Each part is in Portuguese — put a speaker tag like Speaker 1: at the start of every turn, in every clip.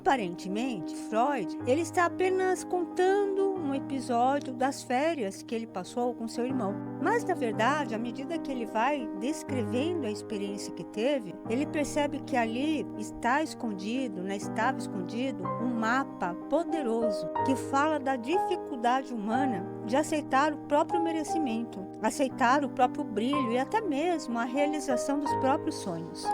Speaker 1: Aparentemente, Freud, ele está apenas contando um episódio das férias que ele passou com seu irmão. Mas, na verdade, à medida que ele vai descrevendo a experiência que teve, ele percebe que ali estava escondido um mapa poderoso que fala da dificuldade humana de aceitar o próprio merecimento, aceitar o próprio brilho e até mesmo a realização dos próprios sonhos.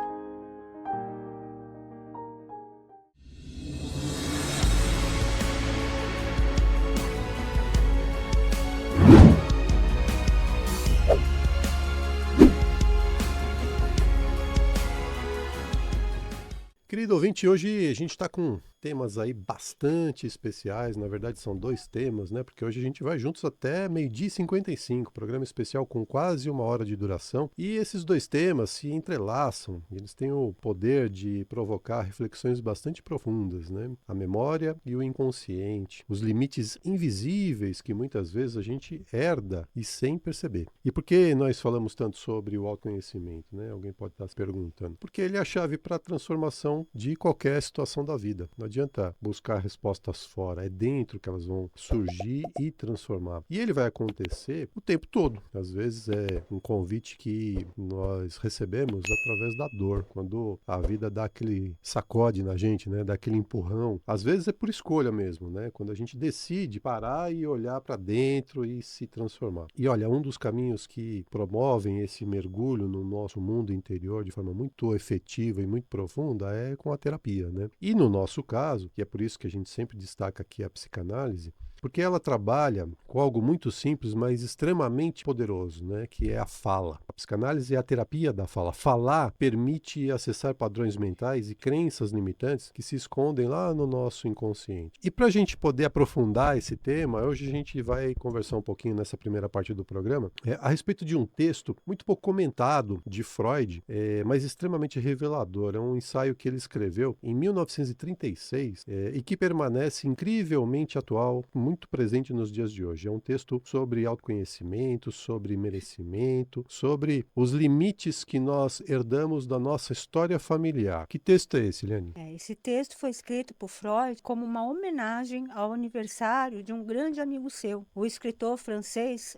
Speaker 2: Querido ouvinte, hoje a gente está com temas aí bastante especiais, na verdade são 2 temas, né? Porque hoje a gente vai juntos até 12h55, programa especial com quase 1 hora de duração. E esses 2 temas se entrelaçam, eles têm o poder de provocar reflexões bastante profundas, né? A memória e o inconsciente, os limites invisíveis que muitas vezes a gente herda e sem perceber. E por que nós falamos tanto sobre o autoconhecimento, né? Alguém pode estar se perguntando. Porque ele é a chave para a transformação de qualquer situação da vida. Não adianta buscar respostas fora, é dentro que elas vão surgir e transformar. E ele vai acontecer o tempo todo. Às vezes é um convite que nós recebemos através da dor, quando a vida dá aquele sacode na gente, né? Dá aquele empurrão. Às vezes é por escolha mesmo, né? Quando a gente decide parar e olhar para dentro e se transformar. E olha, um dos caminhos que promovem esse mergulho no nosso mundo interior de forma muito efetiva e muito profunda é com a terapia, né? E no nosso caso, que é por isso que a gente sempre destaca aqui a psicanálise, porque ela trabalha com algo muito simples, mas extremamente poderoso, né? Que é a fala. A psicanálise é a terapia da fala. Falar permite acessar padrões mentais e crenças limitantes que se escondem lá no nosso inconsciente. E para a gente poder aprofundar esse tema, hoje a gente vai conversar um pouquinho nessa primeira parte do programa a respeito de um texto muito pouco comentado de Freud, mas extremamente revelador. É um ensaio que ele escreveu em 1936 e que permanece incrivelmente atual, muito presente nos dias de hoje. É um texto sobre autoconhecimento, sobre merecimento, sobre os limites que nós herdamos da nossa história familiar. Que texto é esse, Eliane?
Speaker 1: Esse texto foi escrito por Freud como uma homenagem ao aniversário de um grande amigo seu, o escritor francês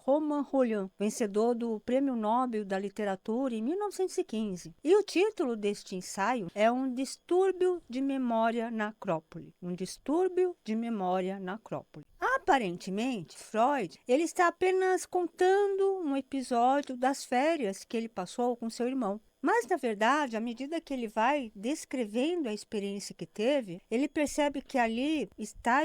Speaker 1: Romain Rolland, vencedor do Prêmio Nobel da Literatura em 1915. E o título deste ensaio é Um Distúrbio de Memória na Acrópole. Um distúrbio de memória na Acrópole. Aparentemente, Freud, ele está apenas contando um episódio das férias que ele passou com seu irmão. Mas, na verdade, à medida que ele vai descrevendo a experiência que teve, ele percebe que ali estava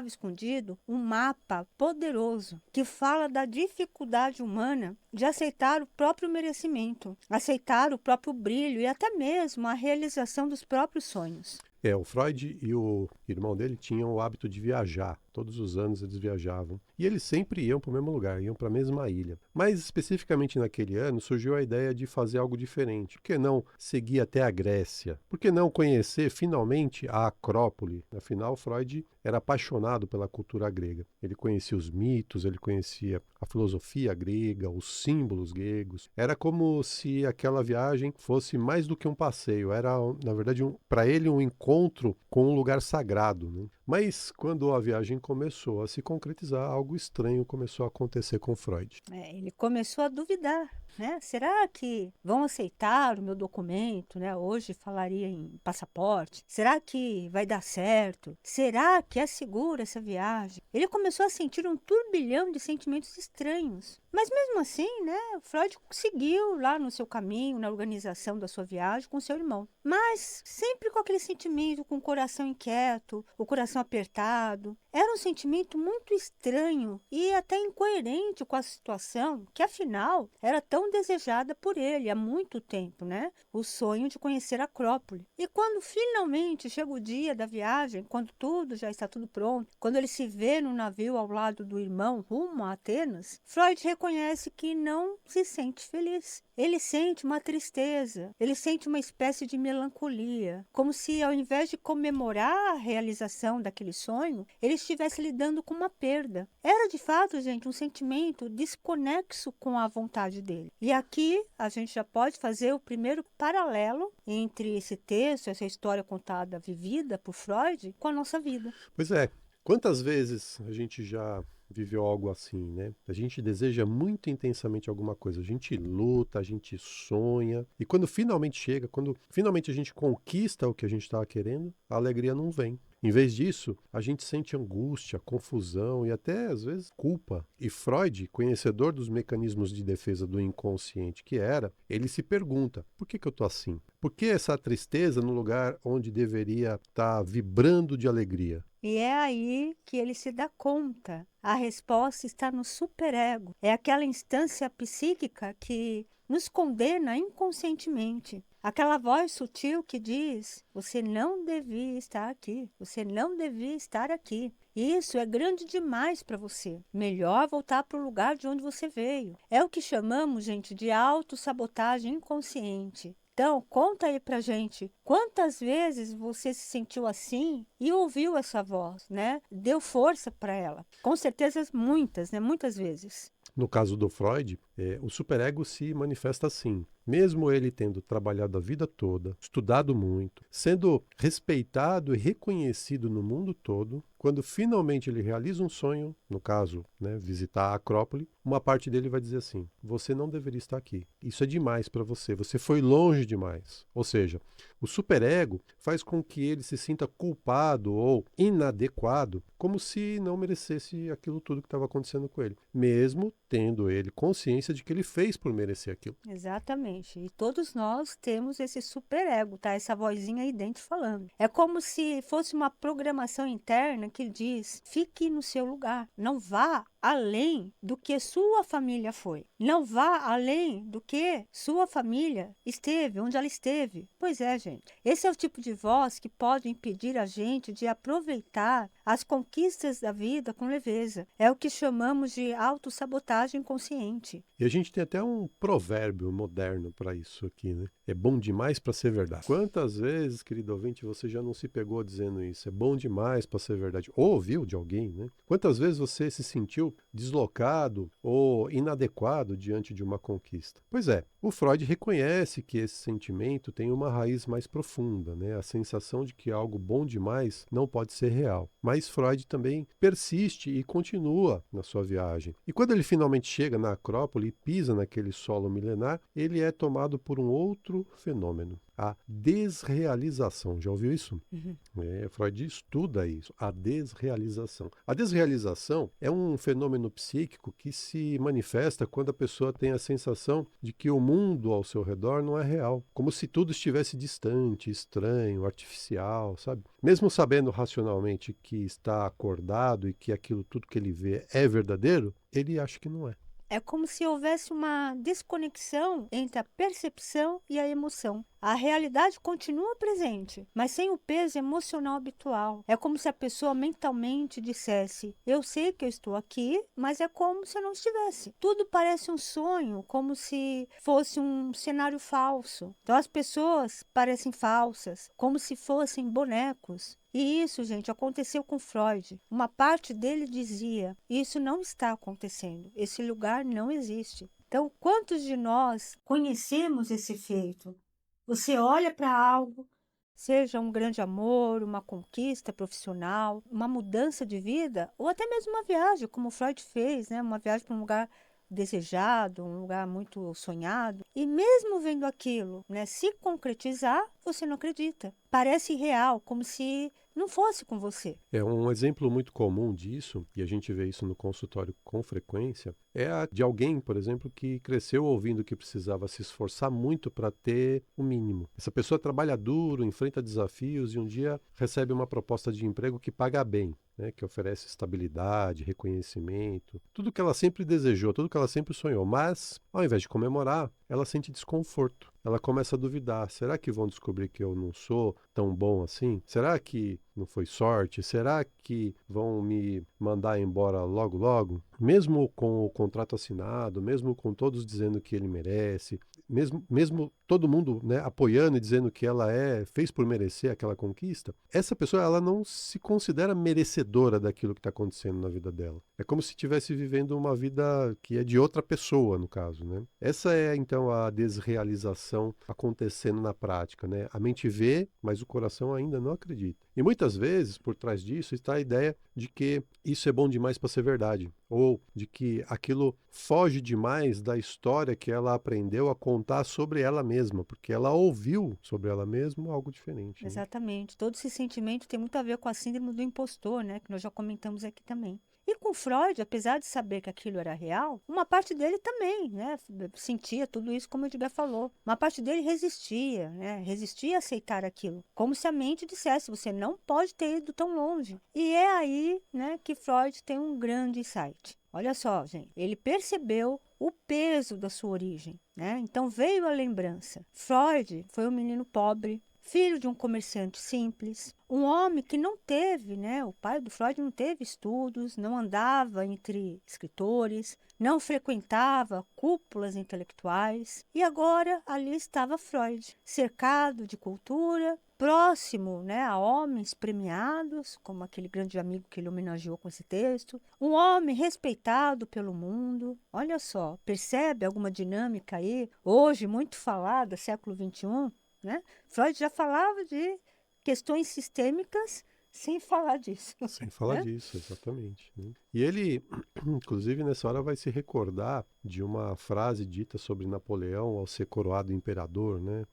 Speaker 1: escondido um mapa poderoso que fala da dificuldade humana de aceitar o próprio merecimento, aceitar o próprio brilho e até mesmo a realização dos próprios sonhos.
Speaker 2: O Freud e o irmão dele tinham o hábito de viajar. Todos os anos eles viajavam. E eles sempre iam para o mesmo lugar, iam para a mesma ilha. Mas especificamente naquele ano surgiu a ideia de fazer algo diferente. Por que não seguir até a Grécia? Por que não conhecer finalmente a Acrópole? Afinal, Freud era apaixonado pela cultura grega. Ele conhecia os mitos, ele conhecia a filosofia grega, os símbolos gregos. Era como se aquela viagem fosse mais do que um passeio. Era, na verdade, para ele um encontro com um lugar sagrado, né? Mas quando a viagem começou a se concretizar, algo estranho começou a acontecer com Freud.
Speaker 1: Ele começou a duvidar, né? Será que vão aceitar o meu documento, né? Hoje falaria em passaporte. Será que vai dar certo? Será que é segura essa viagem? Ele começou a sentir um turbilhão de sentimentos estranhos. Mas mesmo assim, né, Freud seguiu lá no seu caminho, na organização da sua viagem com seu irmão. Mas sempre com aquele sentimento, com o coração inquieto, o coração apertado. Era um sentimento muito estranho e até incoerente com a situação, que afinal era tão desejada por ele há muito tempo, né? O sonho de conhecer a Acrópole. E quando finalmente chega o dia da viagem, quando está tudo pronto, quando ele se vê no navio ao lado do irmão rumo a Atenas, Freud reconhece reconhece que não se sente feliz. Ele sente uma tristeza, ele sente uma espécie de melancolia, como se ao invés de comemorar a realização daquele sonho, ele estivesse lidando com uma perda. Era de fato, gente, um sentimento desconexo com a vontade dele. E aqui a gente já pode fazer o primeiro paralelo entre esse texto, essa história contada, vivida por Freud, com a nossa vida.
Speaker 2: Pois é, quantas vezes a gente já viveu algo assim, né? A gente deseja muito intensamente alguma coisa, a gente luta, a gente sonha, e quando finalmente chega, quando finalmente a gente conquista o que a gente estava querendo, a alegria não vem. Em vez disso, a gente sente angústia, confusão e até, às vezes, culpa. E Freud, conhecedor dos mecanismos de defesa do inconsciente que era, ele se pergunta, por que eu estou assim? Por que essa tristeza no lugar onde deveria estar vibrando de alegria?
Speaker 1: E é aí que ele se dá conta. A resposta está no superego. É aquela instância psíquica que nos condena inconscientemente. Aquela voz sutil que diz: você não devia estar aqui, você não devia estar aqui. Isso é grande demais para você. Melhor voltar para o lugar de onde você veio. É o que chamamos, gente, de autossabotagem inconsciente. Então, conta aí pra gente, quantas vezes você se sentiu assim e ouviu essa voz, né? Deu força para ela. Com certeza muitas, né? Muitas vezes.
Speaker 2: No caso do Freud, o superego se manifesta assim. Mesmo ele tendo trabalhado a vida toda, estudado muito, sendo respeitado e reconhecido no mundo todo, quando finalmente ele realiza um sonho, no caso, né, visitar a Acrópole, uma parte dele vai dizer assim: você não deveria estar aqui. Isso é demais para você. Você foi longe demais. Ou seja, o superego faz com que ele se sinta culpado ou inadequado, como se não merecesse aquilo tudo que estava acontecendo com ele, mesmo tendo ele consciência de que ele fez por merecer aquilo.
Speaker 1: Exatamente. E todos nós temos esse superego, tá? Essa vozinha aí dentro falando. É como se fosse uma programação interna que diz: fique no seu lugar, não vá além do que sua família foi. Não vá além do que sua família esteve, onde ela esteve. Pois é, gente. Esse é o tipo de voz que pode impedir a gente de aproveitar as conquistas da vida com leveza. É o que chamamos de autossabotagem consciente.
Speaker 2: E a gente tem até um provérbio moderno para isso aqui, né? É bom demais para ser verdade. Quantas vezes, querido ouvinte, você já não se pegou dizendo isso? É bom demais para ser verdade. Ou ouviu de alguém, né? Quantas vezes você se sentiu deslocado ou inadequado diante de uma conquista? Pois é, o Freud reconhece que esse sentimento tem uma raiz mais profunda, né? A sensação de que algo bom demais não pode ser real. Mas Freud também persiste e continua na sua viagem. E quando ele finalmente chega na Acrópole e pisa naquele solo milenar, ele é tomado por um outro fenômeno, a desrealização. Já ouviu isso?
Speaker 1: Uhum.
Speaker 2: Freud estuda isso, a desrealização. A desrealização é um fenômeno psíquico que se manifesta quando a pessoa tem a sensação de que o mundo ao seu redor não é real, como se tudo estivesse distante, estranho, artificial, sabe? Mesmo sabendo racionalmente que está acordado e que aquilo tudo que ele vê é verdadeiro, ele acha que não é.
Speaker 1: É como se houvesse uma desconexão entre a percepção e a emoção. A realidade continua presente, mas sem o peso emocional habitual. É como se a pessoa mentalmente dissesse: eu sei que eu estou aqui, mas é como se eu não estivesse. Tudo parece um sonho, como se fosse um cenário falso. Então as pessoas parecem falsas, como se fossem bonecos. E isso, gente, aconteceu com Freud. Uma parte dele dizia: isso não está acontecendo, esse lugar não existe. Então, quantos de nós conhecemos esse efeito? Você olha para algo, seja um grande amor, uma conquista profissional, uma mudança de vida, ou até mesmo uma viagem, como Freud fez, né? Uma viagem para um lugar desejado, um lugar muito sonhado. E mesmo vendo aquilo, né, se concretizar, você não acredita. Parece irreal, como se não fosse com você.
Speaker 2: É um exemplo muito comum disso, e a gente vê isso no consultório com frequência, é a de alguém, por exemplo, que cresceu ouvindo que precisava se esforçar muito para ter o mínimo. Essa pessoa trabalha duro, enfrenta desafios e um dia recebe uma proposta de emprego que paga bem, né, que oferece estabilidade, reconhecimento, tudo que ela sempre desejou, tudo que ela sempre sonhou. Mas, ao invés de comemorar, ela sente desconforto. Ela começa a duvidar. Será que vão descobrir que eu não sou tão bom assim? Será que não foi sorte? Será que vão me mandar embora logo logo? Mesmo com o contrato assinado, mesmo com todos dizendo que ele merece, mesmo todo mundo, né, apoiando e dizendo que ela fez por merecer aquela conquista, essa pessoa ela não se considera merecedora daquilo que está acontecendo na vida dela. É como se estivesse vivendo uma vida que é de outra pessoa, no caso, né? Essa é então a desrealização acontecendo na prática, né? A mente vê, mas o coração ainda não acredita. E muitas vezes, por trás disso, está a ideia de que isso é bom demais para ser verdade, ou de que aquilo foge demais da história que ela aprendeu a contar sobre ela mesma, porque ela ouviu sobre ela mesma algo diferente, né?
Speaker 1: Exatamente. Todo esse sentimento tem muito a ver com a síndrome do impostor, né? Que nós já comentamos aqui também. E com Freud, apesar de saber que aquilo era real, uma parte dele também, né? Sentia tudo isso, como o Edgar falou. Uma parte dele resistia, né? Resistia a aceitar aquilo. Como se a mente dissesse, você não pode ter ido tão longe. E é aí, né, que Freud tem um grande insight. Olha só, gente. Ele percebeu o peso da sua origem, né? Então veio a lembrança. Freud foi um menino pobre, filho de um comerciante simples, um homem que não teve, né? O pai do Freud não teve estudos, não andava entre escritores, não frequentava cúpulas intelectuais. E agora ali estava Freud, cercado de cultura, próximo, né, a homens premiados, como aquele grande amigo que ele homenageou com esse texto, um homem respeitado pelo mundo. Olha só, percebe alguma dinâmica aí, hoje muito falada, século XXI, né? Freud já falava de questões sistêmicas sem falar disso,
Speaker 2: Sem falar
Speaker 1: né?
Speaker 2: disso, exatamente, né? E ele, inclusive, nessa hora vai se recordar de uma frase dita sobre Napoleão ao ser coroado imperador, né?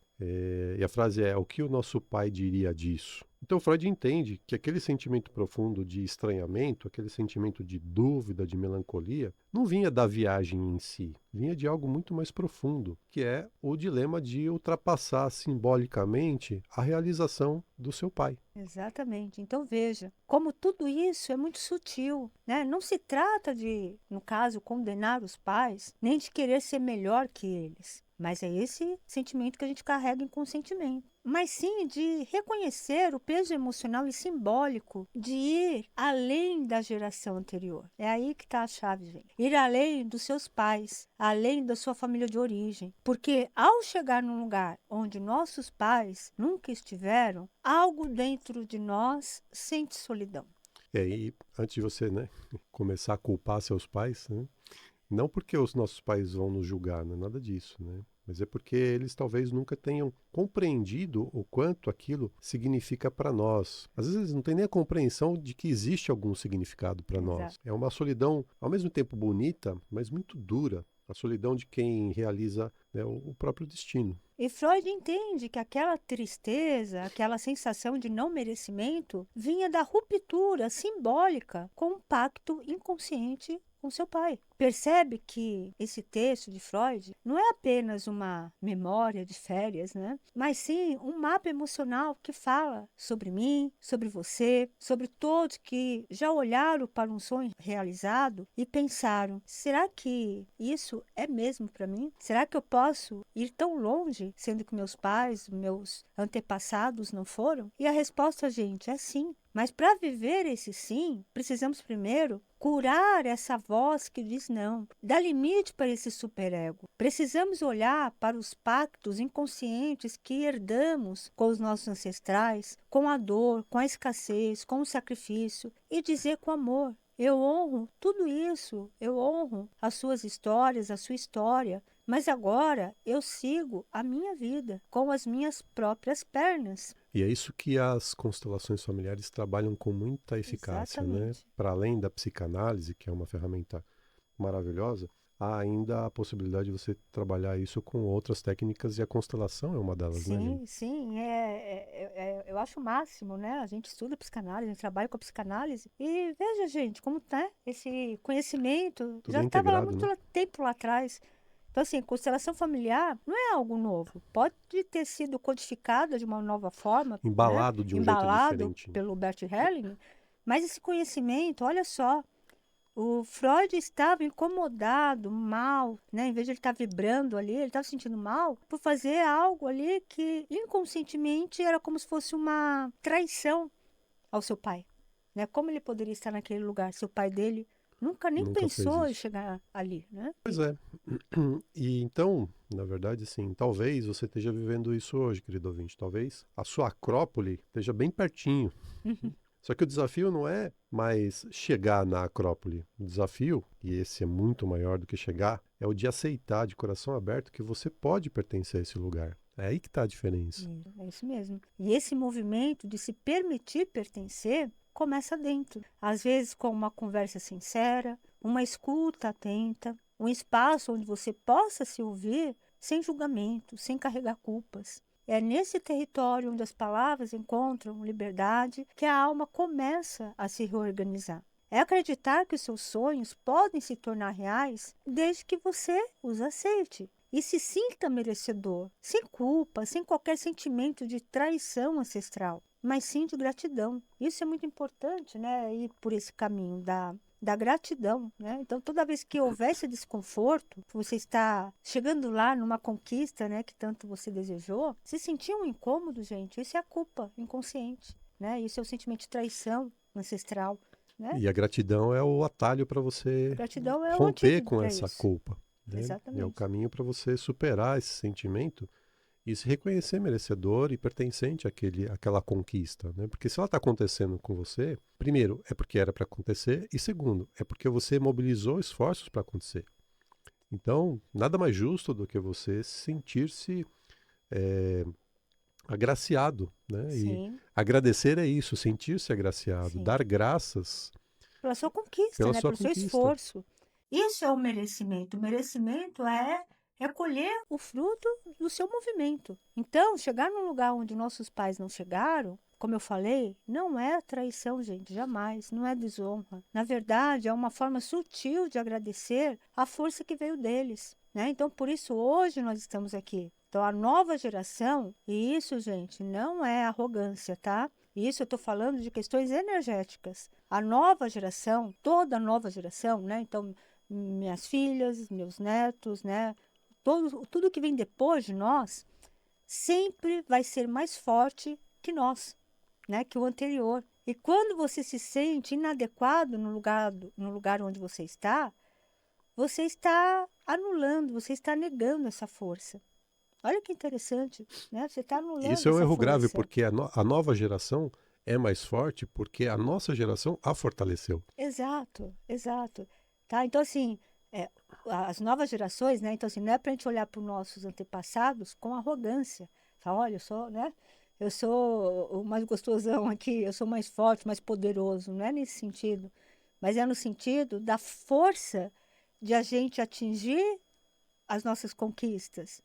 Speaker 2: E a frase é: o que o nosso pai diria disso? Então Freud entende que aquele sentimento profundo de estranhamento, aquele sentimento de dúvida, de melancolia, não vinha da viagem em si, vinha de algo muito mais profundo, que é o dilema de ultrapassar simbolicamente a realização do seu pai.
Speaker 1: Exatamente. Então veja, como tudo isso é muito sutil, né? Não se trata de, no caso, condenar os pais, nem de querer ser melhor que eles. Mas é esse sentimento que a gente carrega inconscientemente. Mas sim de reconhecer o peso emocional e simbólico de ir além da geração anterior. É aí que está a chave, gente. Ir além dos seus pais, além da sua família de origem. Porque ao chegar num lugar onde nossos pais nunca estiveram, algo dentro de nós sente solidão.
Speaker 2: E antes de você, né, começar a culpar seus pais, né, não porque os nossos pais vão nos julgar, não é nada disso, né? Mas é porque eles talvez nunca tenham compreendido o quanto aquilo significa para nós. Às vezes eles não têm nem a compreensão de que existe algum significado para nós.
Speaker 1: Exato.
Speaker 2: É uma solidão, ao mesmo tempo bonita, mas muito dura. A solidão de quem realiza, né, o próprio destino.
Speaker 1: E Freud entende que aquela tristeza, aquela sensação de não merecimento, vinha da ruptura simbólica com um pacto inconsciente com seu pai. Percebe que esse texto de Freud não é apenas uma memória de férias, né? Mas sim um mapa emocional que fala sobre mim, sobre você, sobre todos que já olharam para um sonho realizado e pensaram: será que isso é mesmo para mim? Será que eu posso ir tão longe, sendo que meus pais, meus antepassados não foram? E a resposta, gente, é sim. Mas para viver esse sim, precisamos primeiro curar essa voz que diz não. Dá limite para esse superego. Precisamos olhar para os pactos inconscientes que herdamos com os nossos ancestrais, com a dor, com a escassez, com o sacrifício, e dizer com amor: eu honro tudo isso, eu honro as suas histórias, a sua história, mas agora eu sigo a minha vida com as minhas próprias pernas.
Speaker 2: E é isso que as constelações familiares trabalham com muita eficácia, né?
Speaker 1: Exatamente.
Speaker 2: Para além da psicanálise, que é uma ferramenta maravilhosa, há ainda a possibilidade de você trabalhar isso com outras técnicas e a constelação é uma delas, né, Aline?
Speaker 1: Sim, sim, eu acho o máximo, né? A gente estuda psicanálise, a gente trabalha com a psicanálise e veja, gente, como tá esse conhecimento
Speaker 2: Tudo
Speaker 1: já
Speaker 2: é
Speaker 1: estava lá
Speaker 2: integrado,
Speaker 1: muito
Speaker 2: né?
Speaker 1: tempo lá atrás. Então, assim, constelação familiar não é algo novo. Pode ter sido codificada de uma nova forma, né?
Speaker 2: Embalado de um jeito
Speaker 1: Embalado
Speaker 2: diferente.
Speaker 1: pelo Bert Helling, mas esse conhecimento, olha só, O Freud estava incomodado, mal, né? Em vez de ele estar vibrando ali, ele estava se sentindo mal por fazer algo ali que inconscientemente era como se fosse uma traição ao seu pai, né? Como ele poderia estar naquele lugar se o pai dele nunca nem
Speaker 2: Nunca fez
Speaker 1: pensou em
Speaker 2: isso.
Speaker 1: chegar ali, né?
Speaker 2: Pois é. E então, na verdade, sim, talvez você esteja vivendo isso hoje, querido ouvinte. Talvez a sua Acrópole esteja bem pertinho.
Speaker 1: Uhum.
Speaker 2: Só que o desafio não é mais chegar na Acrópole. O desafio, e esse é muito maior do que chegar, é o de aceitar de coração aberto que você pode pertencer a esse lugar. É aí que está a diferença.
Speaker 1: É isso mesmo. E esse movimento de se permitir pertencer começa dentro. Às vezes com uma conversa sincera, uma escuta atenta, um espaço onde você possa se ouvir sem julgamento, sem carregar culpas. É nesse território onde as palavras encontram liberdade que a alma começa a se reorganizar. É acreditar que os seus sonhos podem se tornar reais desde que você os aceite e se sinta merecedor, sem culpa, sem qualquer sentimento de traição ancestral, mas sim de gratidão. Isso é muito importante, né? Ir por esse caminho da gratidão, né? Então, toda vez que houver esse desconforto, você está chegando lá numa conquista, né, que tanto você desejou, se sentir um incômodo, gente, isso é a culpa inconsciente, né? Isso é o sentimento de traição ancestral, né?
Speaker 2: E a gratidão é o atalho para
Speaker 1: A
Speaker 2: você
Speaker 1: gratidão é o
Speaker 2: romper
Speaker 1: antídoto
Speaker 2: com
Speaker 1: para
Speaker 2: essa
Speaker 1: isso.
Speaker 2: culpa, né? É o
Speaker 1: Exatamente.
Speaker 2: caminho para você superar esse sentimento e se reconhecer merecedor e pertencente àquela conquista, né? Porque se ela está acontecendo com você, primeiro, é porque era para acontecer, e segundo, é porque você mobilizou esforços para acontecer. Então, nada mais justo do que você sentir-se agraciado, né? E
Speaker 1: Sim,
Speaker 2: agradecer é isso, sentir-se agraciado,
Speaker 1: sim.
Speaker 2: dar graças
Speaker 1: Pela sua conquista,
Speaker 2: pela
Speaker 1: né?
Speaker 2: sua
Speaker 1: Pelo seu
Speaker 2: conquista.
Speaker 1: esforço. Isso é o merecimento. O merecimento é recolher o fruto do seu movimento. Então, chegar num lugar onde nossos pais não chegaram, como eu falei, não é traição, gente, jamais, não é desonra. Na verdade, é uma forma sutil de agradecer a força que veio deles, né? Então, por isso, hoje nós estamos aqui. Então, a nova geração, e isso, gente, não é arrogância, tá? Isso eu estou falando de questões energéticas. A nova geração, toda a nova geração, né? Então, minhas filhas, meus netos, né? Tudo que vem depois de nós sempre vai ser mais forte que nós, né? Que o anterior. E quando você se sente inadequado no lugar onde você está anulando, você está negando essa força. Olha que interessante, né? Você está
Speaker 2: Isso
Speaker 1: anulando
Speaker 2: é um
Speaker 1: essa
Speaker 2: erro grave,
Speaker 1: força.
Speaker 2: porque a nova geração é mais forte porque a nossa geração a fortaleceu.
Speaker 1: Exato, exato. Tá? Então, assim, é, as novas gerações, né? Então, assim, não é para a gente olhar para os nossos antepassados com arrogância. Falar, olha, eu sou o mais gostosão aqui, eu sou mais forte, mais poderoso. Não é nesse sentido. Mas é no sentido da força de a gente atingir as nossas conquistas.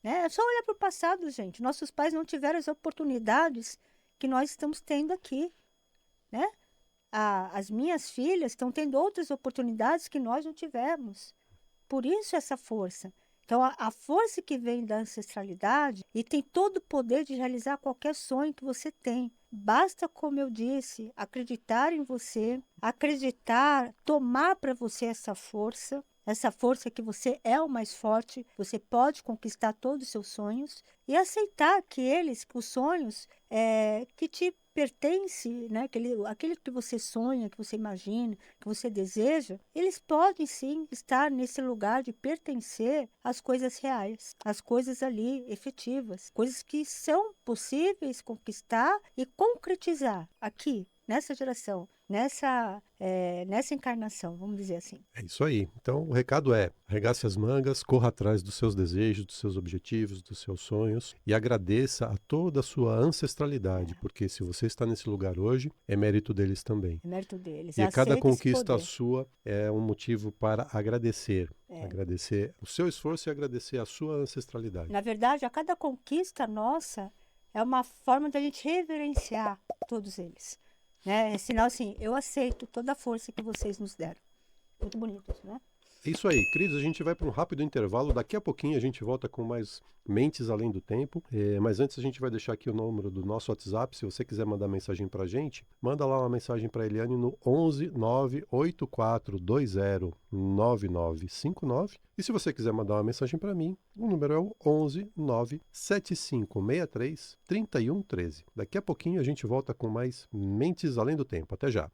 Speaker 1: Né? É só olhar para o passado, gente. Nossos pais não tiveram as oportunidades que nós estamos tendo aqui, né? As minhas filhas estão tendo outras oportunidades que nós não tivemos. Por isso essa força. Então, a força que vem da ancestralidade e tem todo o poder de realizar qualquer sonho que você tem. Basta, como eu disse, acreditar em você, acreditar, tomar para você essa força que você é o mais forte, você pode conquistar todos os seus sonhos e aceitar que os sonhos que te pertence, né? Aquele que você sonha, que você imagina, que você deseja, eles podem sim estar nesse lugar de pertencer às coisas reais, às coisas ali efetivas, coisas que são possíveis conquistar e concretizar aqui, nessa geração, nessa encarnação, vamos dizer assim.
Speaker 2: É isso aí. Então, o recado é: arregace as mangas, corra atrás dos seus desejos, dos seus objetivos, dos seus sonhos e agradeça a toda a sua ancestralidade,
Speaker 1: É,
Speaker 2: porque se você está nesse lugar hoje, é mérito deles também.
Speaker 1: é mérito deles.
Speaker 2: E a cada
Speaker 1: Aceita esse
Speaker 2: conquista
Speaker 1: poder.
Speaker 2: sua é um motivo para agradecer.
Speaker 1: É.
Speaker 2: Agradecer o seu esforço e agradecer a sua ancestralidade.
Speaker 1: Na verdade, a cada conquista nossa é uma forma de a gente reverenciar todos eles. Né? É sinal assim, eu aceito toda a força que vocês nos deram. Muito bonito isso, né?
Speaker 2: É isso aí, queridos, a gente vai para um rápido intervalo. Daqui a pouquinho a gente volta com mais Mentes Além do Tempo. Mas antes a gente vai deixar aqui o número do nosso WhatsApp. Se você quiser mandar mensagem para a gente, manda lá uma mensagem para a Eliane no 11 98420 9959. E se você quiser mandar uma mensagem para mim, o número é o 11 97563 3113. Daqui a pouquinho a gente volta com mais Mentes Além do Tempo. Até já!